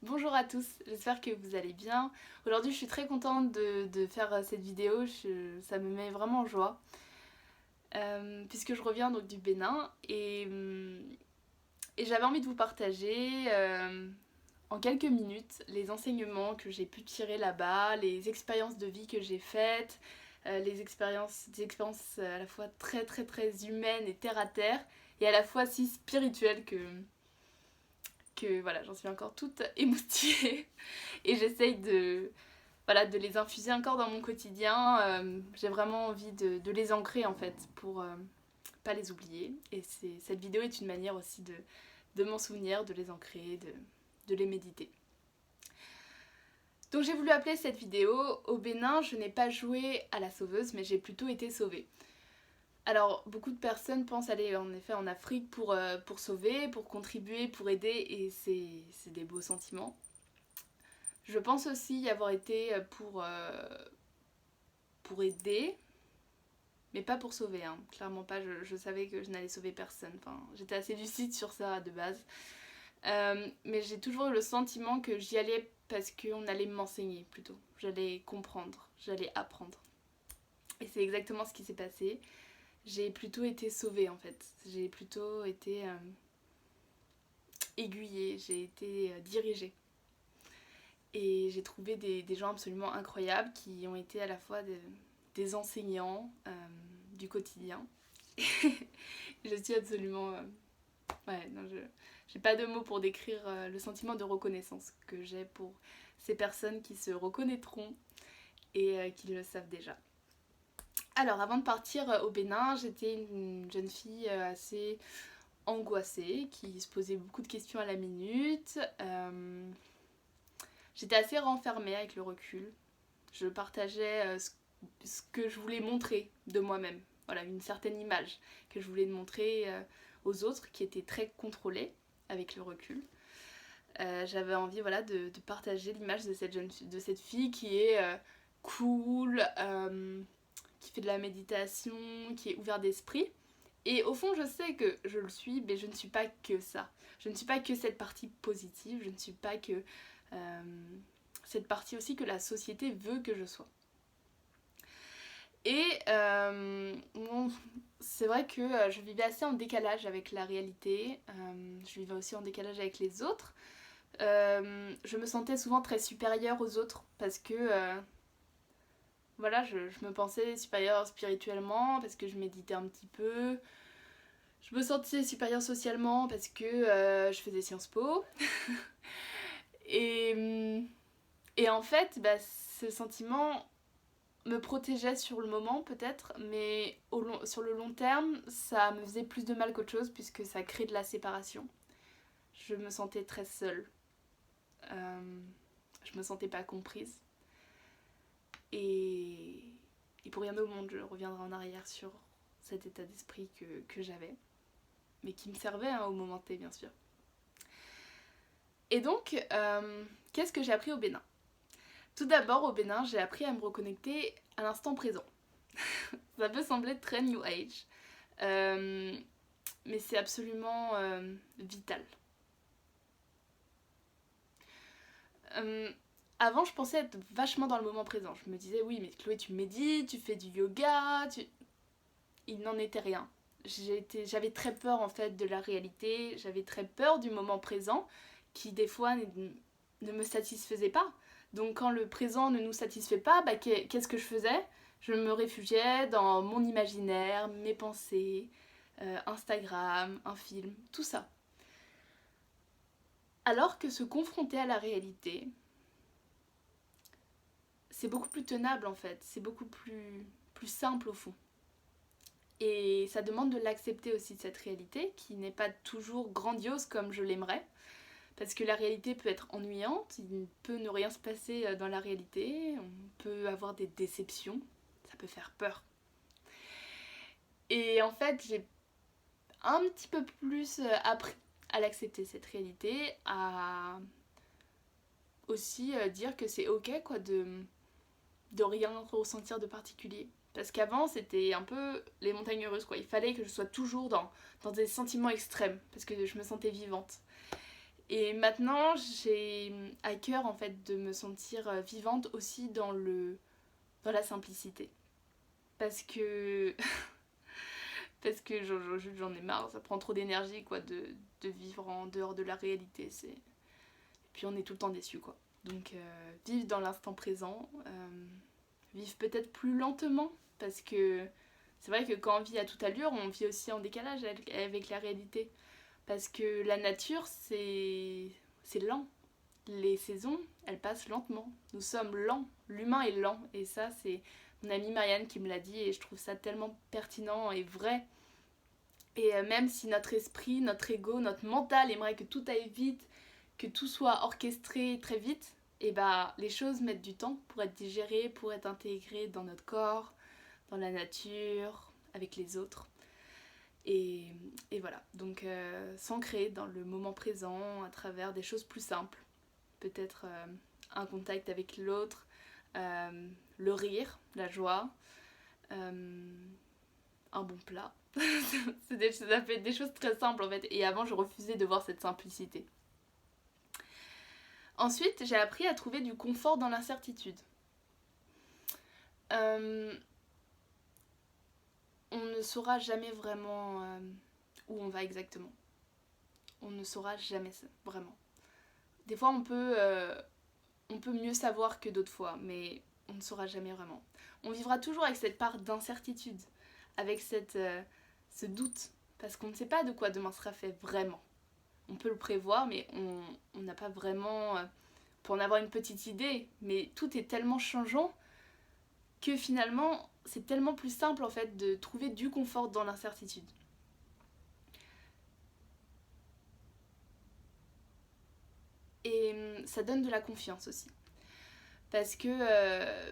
Bonjour à tous, j'espère que vous allez bien. Aujourd'hui je suis très contente de faire cette vidéo, ça me met vraiment en joie. Puisque je reviens donc du Bénin et j'avais envie de vous partager en quelques minutes les enseignements que j'ai pu tirer là-bas, les expériences de vie que j'ai faites, des expériences à la fois très humaines et terre à terre et à la fois si spirituelles que voilà, j'en suis encore toute émoustillée et j'essaye de les infuser encore dans mon quotidien. J'ai vraiment envie de les ancrer en fait pour pas les oublier. Et cette vidéo est une manière aussi de m'en souvenir, de les ancrer, de les méditer. Donc j'ai voulu appeler cette vidéo Au Bénin, je n'ai pas joué à la sauveuse, mais j'ai plutôt été sauvée. Alors beaucoup de personnes pensent aller en effet en Afrique pour sauver, pour contribuer, pour aider, et c'est des beaux sentiments. Je pense aussi y avoir été pour aider, mais pas pour sauver, hein. Clairement pas, je savais que je n'allais sauver personne. Enfin, j'étais assez lucide sur ça de base. Mais j'ai toujours eu le sentiment que j'y allais parce qu'on allait m'enseigner plutôt. J'allais comprendre, j'allais apprendre. Et c'est exactement ce qui s'est passé. J'ai plutôt été sauvée en fait. J'ai plutôt été aiguillée, j'ai été dirigée. Et j'ai trouvé des gens absolument incroyables qui ont été à la fois des enseignants du quotidien. Je suis absolument... ouais, non, j'ai pas de mots pour décrire le sentiment de reconnaissance que j'ai pour ces personnes qui se reconnaîtront et qui le savent déjà. Alors, avant de partir au Bénin, j'étais une jeune fille assez angoissée, qui se posait beaucoup de questions à la minute. J'étais assez renfermée avec le recul. Je partageais ce que je voulais montrer de moi-même. Voilà, une certaine image que je voulais montrer aux autres qui était très contrôlée avec le recul. J'avais envie voilà, de partager l'image de cette fille qui est cool, qui fait de la méditation, qui est ouverte d'esprit. Et au fond, je sais que je le suis, mais je ne suis pas que ça. Je ne suis pas que cette partie positive, je ne suis pas que cette partie aussi que la société veut que je sois. Et bon, c'est vrai que je vivais assez en décalage avec la réalité, je vivais aussi en décalage avec les autres. Je me sentais souvent très supérieure aux autres parce que voilà, je me pensais supérieure spirituellement parce que je méditais un petit peu. Je me sentais supérieure socialement parce que je faisais Sciences Po. Et, et en fait, bah, ce sentiment me protégeait sur le moment peut-être, mais sur le long terme, ça me faisait plus de mal qu'autre chose puisque ça crée de la séparation. Je me sentais très seule. Je me sentais pas comprise. Et, et pour rien au monde, je reviendrai en arrière sur cet état d'esprit que j'avais, mais qui me servait hein, au moment T, bien sûr. Et donc, qu'est-ce que j'ai appris au Bénin? Tout d'abord, au Bénin, j'ai appris à me reconnecter à l'instant présent. Ça peut sembler très new age, mais c'est absolument vital. Euh, Avant, je pensais être vachement dans le moment présent. Je me disais, oui, mais Chloé, tu médites, tu fais du yoga, il n'en était rien. J'avais très peur en fait de la réalité, j'avais très peur du moment présent qui des fois ne me satisfaisait pas. Donc quand le présent ne nous satisfait pas, bah, qu'est-ce que je faisais? Je me réfugiais dans mon imaginaire, mes pensées, Instagram, un film, tout ça. Alors que se confronter à la réalité, c'est beaucoup plus tenable en fait, c'est beaucoup plus simple au fond. Et ça demande de l'accepter aussi, cette réalité, qui n'est pas toujours grandiose comme je l'aimerais. Parce que la réalité peut être ennuyante, il peut ne rien se passer dans la réalité, on peut avoir des déceptions, ça peut faire peur. Et en fait, j'ai un petit peu plus appris à l'accepter, cette réalité, à aussi dire que c'est ok quoi de rien ressentir de particulier. Parce qu'avant, c'était un peu les montagnes russes, quoi. Il fallait que je sois toujours dans des sentiments extrêmes, parce que je me sentais vivante. Et maintenant, j'ai à cœur en fait de me sentir vivante aussi dans la simplicité. Parce que j'en ai marre, ça prend trop d'énergie quoi de vivre en dehors de la réalité. Et puis on est tout le temps déçu quoi. Donc vivre dans l'instant présent, vivre peut-être plus lentement, parce que c'est vrai que quand on vit à toute allure, on vit aussi en décalage avec la réalité. Parce que la nature, c'est lent. Les saisons, elles passent lentement. Nous sommes lents. L'humain est lent. Et ça, c'est mon amie Marianne qui me l'a dit et je trouve ça tellement pertinent et vrai. Et même si notre esprit, notre ego, notre mental aimerait que tout aille vite, que tout soit orchestré très vite, et bah les choses mettent du temps pour être digérées, pour être intégrées dans notre corps, dans la nature, avec les autres. Et, et voilà, donc s'ancrer dans le moment présent à travers des choses plus simples. Peut-être un contact avec l'autre, le rire, la joie, un bon plat. Ça fait des choses très simples en fait. Et avant, je refusais de voir cette simplicité. Ensuite, j'ai appris à trouver du confort dans l'incertitude. On ne saura jamais vraiment où on va exactement. On ne saura jamais ça, vraiment. Des fois, on peut mieux savoir que d'autres fois, mais on ne saura jamais vraiment. On vivra toujours avec cette part d'incertitude, avec ce doute, parce qu'on ne sait pas de quoi demain sera fait vraiment. On peut le prévoir, mais on n'a pas vraiment... on peut en avoir une petite idée, mais tout est tellement changeant que finalement, c'est tellement plus simple en fait de trouver du confort dans l'incertitude. Et ça donne de la confiance aussi. Parce que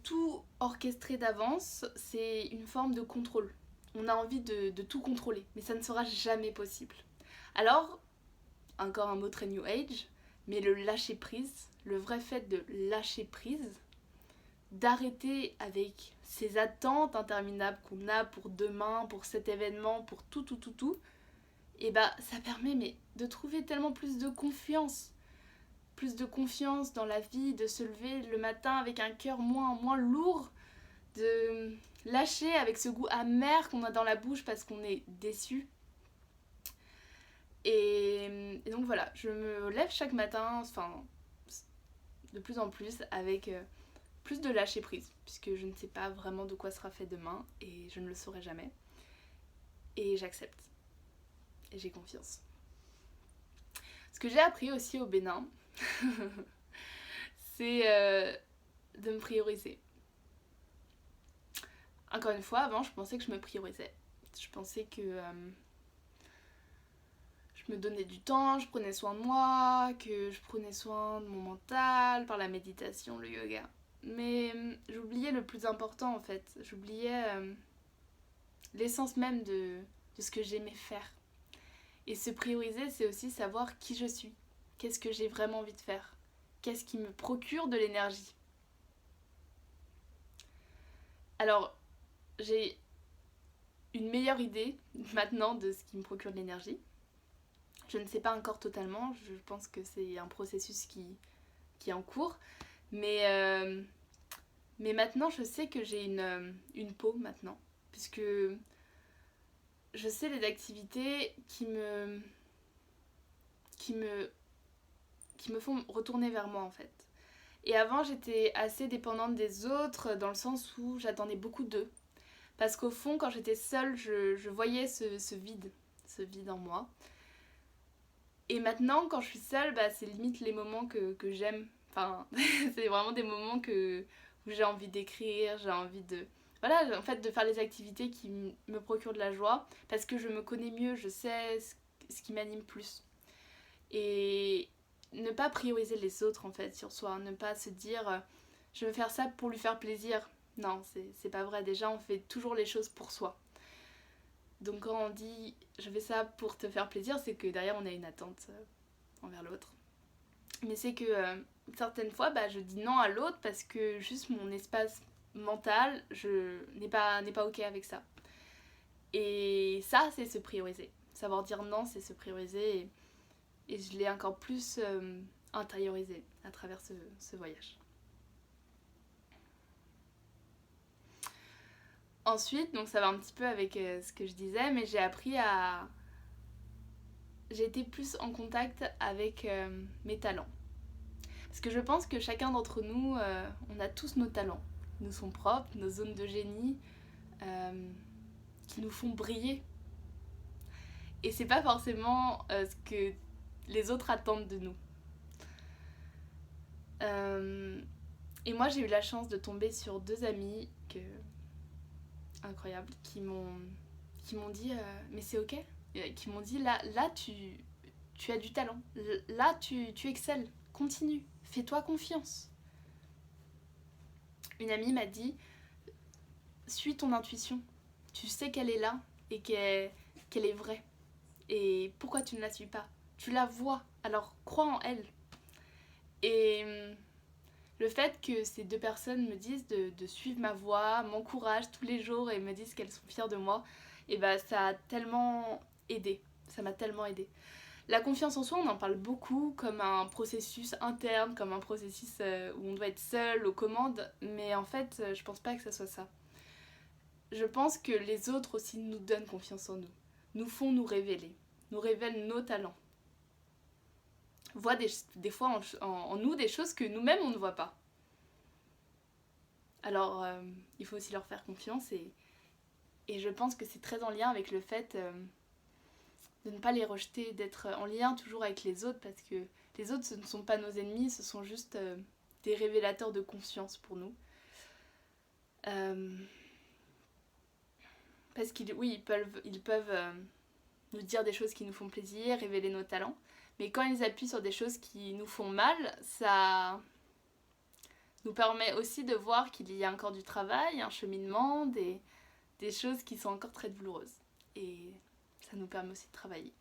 tout orchestré d'avance, c'est une forme de contrôle. On a envie de tout contrôler, mais ça ne sera jamais possible. Alors, encore un mot très New Age, mais le lâcher prise, le vrai fait de lâcher prise, d'arrêter avec ces attentes interminables qu'on a pour demain, pour cet événement, pour tout, et bah ça permet de trouver tellement plus de confiance. Plus de confiance dans la vie, de se lever le matin avec un cœur moins lourd, de lâcher avec ce goût amer qu'on a dans la bouche parce qu'on est déçu. Et donc voilà, je me lève chaque matin, enfin de plus en plus, avec plus de lâcher prise, puisque je ne sais pas vraiment de quoi sera fait demain et je ne le saurai jamais. Et j'accepte. Et j'ai confiance. Ce que j'ai appris aussi au Bénin, c'est de me prioriser. Encore une fois, avant, je pensais que je me priorisais. Je pensais que je me donnais du temps, je prenais soin de moi, que je prenais soin de mon mental par la méditation, le yoga. Mais j'oubliais le plus important en fait. J'oubliais l'essence même de ce que j'aimais faire. Et se prioriser, c'est aussi savoir qui je suis. Qu'est-ce que j'ai vraiment envie de faire? Qu'est-ce qui me procure de l'énergie? Alors, j'ai une meilleure idée maintenant de ce qui me procure de l'énergie. Je ne sais pas encore totalement, je pense que c'est un processus qui est en cours. Mais maintenant, je sais que j'ai une peau maintenant. Puisque je sais les activités qui me font retourner vers moi en fait. Et avant, j'étais assez dépendante des autres dans le sens où j'attendais beaucoup d'eux. Parce qu'au fond, quand j'étais seule, je voyais ce vide en moi. Et maintenant, quand je suis seule, bah, c'est limite les moments que j'aime. Enfin, c'est vraiment des moments où j'ai envie d'écrire, j'ai envie de... Voilà, en fait, de faire les activités qui me procurent de la joie. Parce que je me connais mieux, je sais ce qui m'anime plus. Et ne pas prioriser les autres, en fait, sur soi. Ne pas se dire, je veux faire ça pour lui faire plaisir. Non, c'est pas vrai. Déjà, on fait toujours les choses pour soi. Donc quand on dit je fais ça pour te faire plaisir, c'est que derrière on a une attente envers l'autre. Mais c'est que certaines fois je dis non à l'autre parce que juste mon espace mental n'est pas ok avec ça. Et ça c'est se prioriser. Savoir dire non c'est se prioriser Et je l'ai encore plus intériorisé à travers ce voyage. Ensuite, donc ça va un petit peu avec ce que je disais, mais j'ai appris à... J'ai été plus en contact avec mes talents. Parce que je pense que chacun d'entre nous, on a tous nos talents. Ils nous sont propres, nos zones de génie, qui nous font briller. Et c'est pas forcément ce que les autres attendent de nous. Et moi, j'ai eu la chance de tomber sur 2 amis incroyables qui m'ont dit mais c'est ok, qui m'ont dit là tu as du talent, là tu excelles, continue, fais-toi confiance. Une amie m'a dit suis ton intuition, tu sais qu'elle est là et qu'elle est vraie, et pourquoi tu ne la suis pas, tu la vois, alors crois en elle. Et le fait que ces 2 personnes me disent de suivre ma voie, m'encouragent tous les jours et me disent qu'elles sont fières de moi, et bah ça a tellement aidé, ça m'a tellement aidé. La confiance en soi, on en parle beaucoup comme un processus interne, comme un processus où on doit être seul aux commandes, mais en fait, je pense pas que ça soit ça. Je pense que les autres aussi nous donnent confiance en nous, nous font nous révéler, nous révèlent nos talents, voient des fois en nous des choses que nous-mêmes on ne voit pas. Alors, il faut aussi leur faire confiance et je pense que c'est très en lien avec le fait de ne pas les rejeter, d'être en lien toujours avec les autres, parce que les autres, ce ne sont pas nos ennemis, ce sont juste des révélateurs de conscience pour nous. Parce qu'ils peuvent nous dire des choses qui nous font plaisir, révéler nos talents, mais quand ils appuient sur des choses qui nous font mal, ça nous permet aussi de voir qu'il y a encore du travail, un cheminement, des choses qui sont encore très douloureuses. Et ça nous permet aussi de travailler.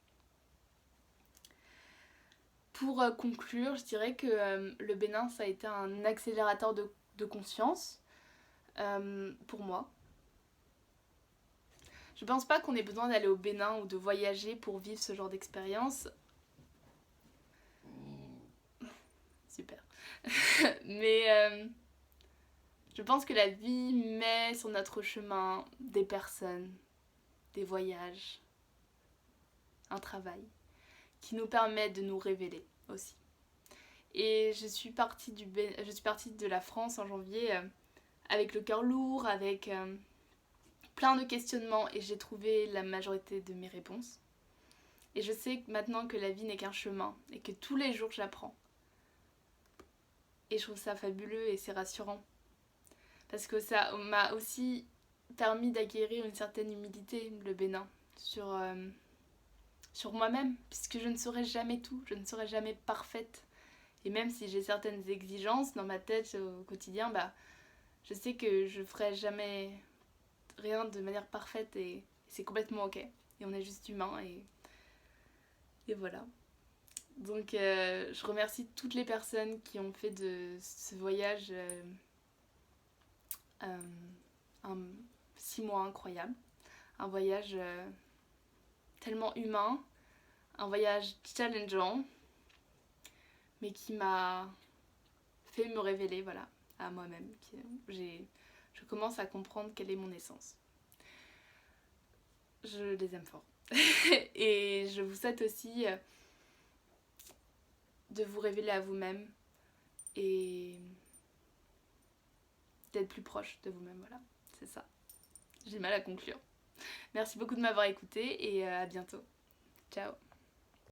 Pour conclure, je dirais que le Bénin, ça a été un accélérateur de conscience pour moi. Je pense pas qu'on ait besoin d'aller au Bénin ou de voyager pour vivre ce genre d'expérience. Super. Mais je pense que la vie met sur notre chemin des personnes, des voyages, un travail qui nous permet de nous révéler aussi. Et je suis partie de la France en janvier avec le cœur lourd, avec plein de questionnements, et j'ai trouvé la majorité de mes réponses. Et je sais maintenant que la vie n'est qu'un chemin et que tous les jours j'apprends. Et je trouve ça fabuleux et c'est rassurant. Parce que ça m'a aussi permis d'acquérir une certaine humilité, le Bénin, sur moi-même, puisque je ne saurais jamais tout, je ne serai jamais parfaite. Et même si j'ai certaines exigences dans ma tête au quotidien, bah, je sais que je ferai jamais rien de manière parfaite et c'est complètement ok. Et on est juste humain et voilà. Donc je remercie toutes les personnes qui ont fait de ce voyage 6 mois incroyable. Un voyage tellement humain, un voyage challengeant, mais qui m'a fait me révéler, voilà, à moi-même. Je commence à comprendre quelle est mon essence. Je les aime fort. Et je vous souhaite aussi de vous révéler à vous-même et d'être plus proche de vous-même, voilà, c'est ça. J'ai mal à conclure. Merci beaucoup de m'avoir écouté et à bientôt. Ciao.